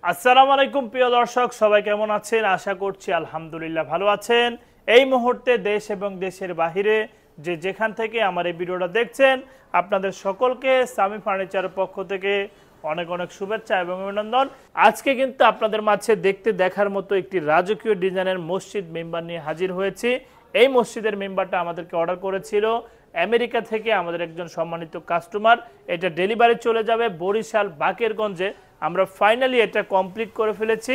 আসসালামু আলাইকুম প্রিয় দর্শক, সবাই কেমন আছেন? আশা করছি আলহামদুলিল্লাহ ভালো আছেন। এই মুহূর্তে দেশ এবং দেশের বাহিরে যে যেখান থেকে আমার এই ভিডিওটা দেখছেন, আপনাদের সকলকে সামি ফার্নিচারের পক্ষ থেকে অনেক অনেক শুভেচ্ছা এবং অভিনন্দন। আজকে কিন্তু আপনাদের মাঝে দেখতে দেখার মতো একটি রাজকীয় ডিজাইনের মসজিদ মেম্বার নিয়ে হাজির হয়েছি। এই মসজিদের মেম্বারটা আমাদেরকে অর্ডার করেছিল আমেরিকা থেকে আমাদের একজন সম্মানিত কাস্টমার। এটা ডেলিভারি চলে যাবে বরিশাল বাকেরগঞ্জে। আমরা ফাইনালি এটা কমপ্লিট করে ফেলেছি।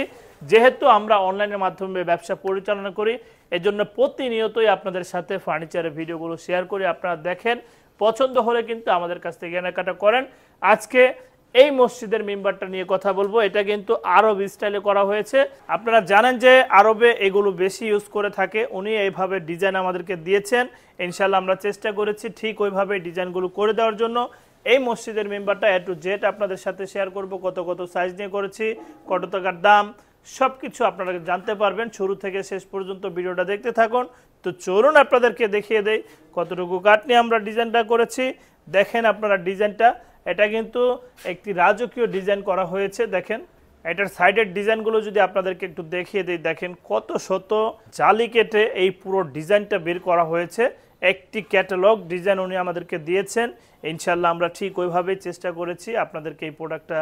যেহেতু আমরা অনলাইনের মাধ্যমে ব্যবসা পরিচালনা করি, এজন্য প্রতিনিয়তই আপনাদের সাথে ফার্নিচারের ভিডিওগুলো শেয়ার করি। আপনারা দেখেন, পছন্দ হলে কিন্তু আমাদের কাছ থেকে কেনাকাটা করেন। আজকে এই মসজিদের মেম্বারটা নিয়ে কথা বলবো। এটা কিন্তু আরব স্টাইলে করা হয়েছে। আপনারা জানেন যে আরবে এগুলো বেশি ইউজ করে থাকে। উনি এইভাবে ডিজাইন আমাদেরকে দিয়েছেন। ইনশাল্লাহ আমরা চেষ্টা করেছি ঠিক ওইভাবে ডিজাইনগুলো করে দেওয়ার জন্য। এই মসজিদের মেম্বারটা এ টু জেড আপনাদের সাথে শেয়ার করব। কত কত সাইজ নিয়ে করেছি, কত টাকার দাম, সব কিছু আপনারা জানতে পারবেন। শুরু থেকে শেষ পর্যন্ত ভিডিওটা দেখতে থাকুন। তো চলুন আপনাদেরকে দেখিয়ে দেই কতটুকু কাঠ নিয়ে আমরা ডিজাইনটা করেছি। দেখেন আপনারা ডিজাইনটা, এটা কিন্তু একটি রাজকীয় ডিজাইন করা হয়েছে। দেখেন এটার সাইডের ডিজাইনগুলো যদি আপনাদেরকে একটু দেখিয়ে দিই, দেখেন কত শত জালি কেটে এই পুরো ডিজাইনটা বের করা হয়েছে। একটি ক্যাটালগ ডিজাইন উনি আমাদেরকে দিয়েছেন। ইনশাল্লাহ আমরা ঠিক ওইভাবেই চেষ্টা করেছি আপনাদেরকে এই প্রোডাক্টটা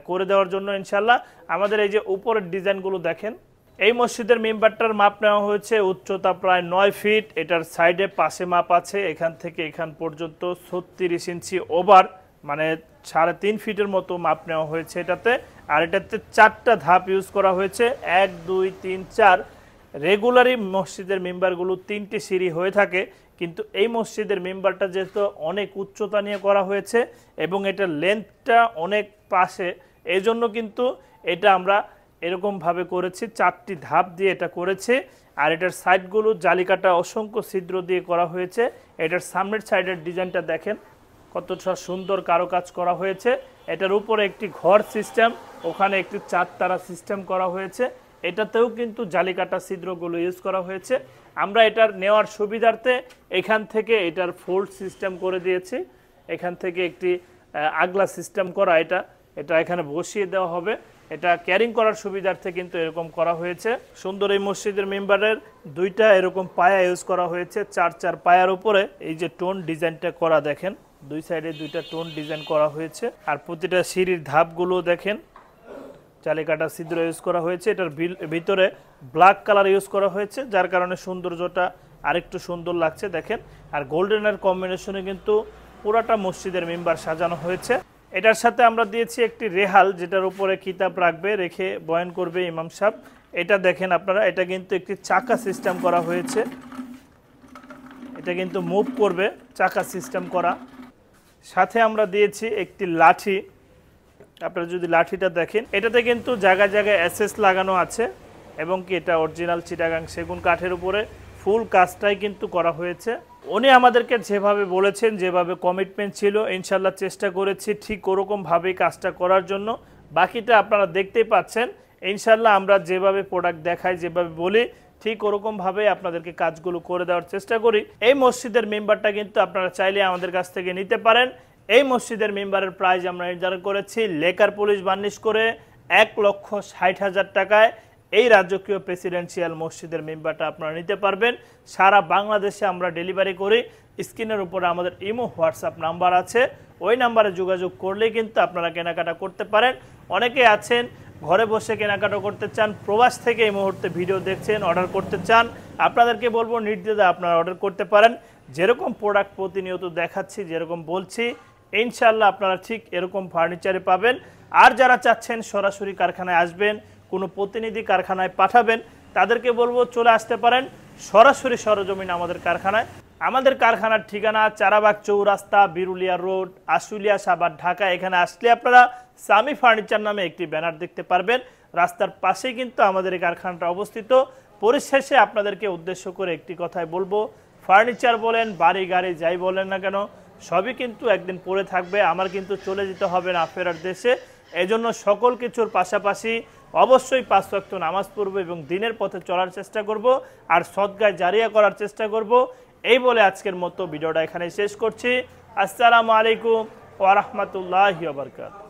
করে দেওয়ার জন্য। ইনশাল্লাহ আমাদের এই যে উপরের ডিজাইনগুলো দেখেন, এই মসজিদের মেম্বারটার মাপ নেওয়া হয়েছে উচ্চতা প্রায় 9 ফিট। এটার সাইডে পাশে মাপ আছে, এখান থেকে এখান পর্যন্ত 36 ইঞ্চি ওভার, মানে 3.5 ফিটের মতো মাপ নেওয়া হয়েছে এটাতে। আর এটাতে 4টা ধাপ ইউজ করা হয়েছে, 1 2 3 4। রেগুলারই মসজিদের মেম্বারগুলো 3টি সিঁড়ি হয়ে থাকে, কিন্তু এই মসজিদের মেম্বারটা যেহেতু অনেক উচ্চতা নিয়ে করা হয়েছে এবং এটার লেন্থটা অনেক পাশে, এই জন্য কিন্তু এটা আমরা এরকমভাবে করেছি, 4টি ধাপ দিয়ে এটা করেছে। আর এটার সাইডগুলো জালিকাটা অসংখ্য ছিদ্র দিয়ে করা হয়েছে। এটার সামনের সাইডের ডিজাইনটা দেখেন কতটা সুন্দর কারুকাজ করা হয়েছে। এটার উপরে একটি ঘর সিস্টেম, ওখানে একটি 4 তারা সিস্টেম করা হয়েছে। এটাতেও কিন্তু জালিকাটা ছিদ্রগুলো ইউজ করা হয়েছে। আমরা এটার নেওয়ার সুবিধার্থে এখান থেকে এটার ফোল্ড সিস্টেম করে দিয়েছি। এখান থেকে একটি আগলা সিস্টেম করা, এটা এখানে বসিয়ে দেওয়া হবে। এটা ক্যারিং করার সুবিধার্থে কিন্তু এরকম করা হয়েছে। সুন্দর এই মসজিদের মেম্বারের 2টা এরকম পায়া ইউজ করা হয়েছে। 4 পায়ার উপরে এই যে টোন ডিজাইনটা করা, দেখেন 2 সাইডে 2টা টোন ডিজাইন করা হয়েছে। আর প্রতিটা সিঁড়ির ধাপগুলো দেখেন জালিকাটা ছিদ্র ইউজ করা হয়েছে। এটার ভিতরে ব্ল্যাক কালার ইউজ করা হয়েছে, যার কারণে সৌন্দর্যটা আরেকটু সুন্দর লাগছে দেখেন। আর গোল্ডেনের কম্বিনেশনে কিন্তু পুরাটা মসজিদের মেম্বার সাজানো হয়েছে। এটার সাথে আমরা দিয়েছি একটি রেহাল, যেটার উপরে কিতাব রাখবে, রেখে বয়ান করবে ইমাম সাহেব। এটা দেখেন আপনারা, এটা কিন্তু একটি চাকা সিস্টেম করা হয়েছে। এটা কিন্তু মুভ করবে, চাকা সিস্টেম করা। সাথে আমরা দিয়েছি একটি লাঠি। আপনারা যদি লাঠিটা দেখেন, এটাতে কিন্তু জায়গায় জায়গায় এসএস লাগানো আছে এবং কি এটা অরিজিনাল চিটাগাং সেগুন কাঠের উপরে ফুল কাজটাই কিন্তু করা হয়েছে। উনি আমাদেরকে যেভাবে বলেছেন, যেভাবে কমিটমেন্ট ছিল, ইনশাল্লাহ চেষ্টা করেছি ঠিক ওরকমভাবেই কাজটা করার জন্য। বাকিটা আপনারা দেখতেই পাচ্ছেন। ইনশাল্লাহ আমরা যেভাবে প্রোডাক্ট দেখাই, যেভাবে বলি, ঠিক ওরকমভাবেই আপনাদেরকে কাজগুলো করে দেওয়ার চেষ্টা করি। এই মসজিদের মেম্বারটা কিন্তু আপনারা চাইলে আমাদের কাছ থেকে নিতে পারেন। এই মসজিদের মেম্বারের প্রাইস আমরা নির্ধারণ করেছি লেকার পলিশ বার্নিশ করে 1,60,000 টাকায়। এই রাজকীয় প্রেসিডেন্সিয়াল মসজিদের মেম্বারটা আপনারা নিতে পারবেন। সারা বাংলাদেশে আমরা ডেলিভারি করি। স্ক্রিনের উপরে আমাদের ইমো হোয়াটসঅ্যাপ নাম্বার আছে, ওই নাম্বারে যোগাযোগ করলেই কিন্তু আপনারা কেনাকাটা করতে পারেন। অনেকে আছেন ঘরে বসে কেনাকাটা করতে চান, প্রবাস থেকে এই মুহূর্তে ভিডিও দেখছেন, অর্ডার করতে চান, আপনাদেরকে বলবো নির্দ্বিধায় আপনারা অর্ডার করতে পারেন। যেরকম প্রোডাক্ট প্রতিনিয়ত দেখাচ্ছি, যেরকম বলছি, ইনশাল্লাহ আপনারা ঠিক এরকম ফার্নিচারে পাবেন। আর যারা চাচ্ছেন সরাসরি কারখানায় আসবেন, কোনো প্রতিনিধি কারখানায় পাঠাবেন, তাদেরকে বলবো চলে আসতে পারেন সরাসরি সরজমিন আমাদের কারখানায়। আমাদের কারখানার ঠিকানা চারাবাগ চৌরাস্তা, বিরুলিয়া রোড, আশুলিয়া, সাভার, ঢাকা। এখানে আসলে আপনারা সামি ফার্নিচার নামে একটি ব্যানার দেখতে পারবেন। রাস্তার পাশেই কিন্তু আমাদের এই কারখানাটা অবস্থিত। পরিশেষে আপনাদেরকে উদ্দেশ্য করে একটি কথাই বলবো, ফার্নিচার বলেন, বাড়ি গাড়ি যাই বলেন না কেন, সবই কিন্তু একদিন পড়ে থাকবে। আমার কিন্তু চলে যেতে হবে না ফেরার দেশে। এজন্য সকল কিছুর পাশাপাশি অবশ্যই 5 ওয়াক্ত নামাজ পড়ব এবং দিনের পথে চলার চেষ্টা করব, আর সদকায়ে জারিয়া করার চেষ্টা করব। এই বলে আজকের মতো ভিডিওটা এখানে শেষ করছি। আসসালামু আলাইকুম ওয়া রাহমাতুল্লাহি ওয়া বারাকাতুহু।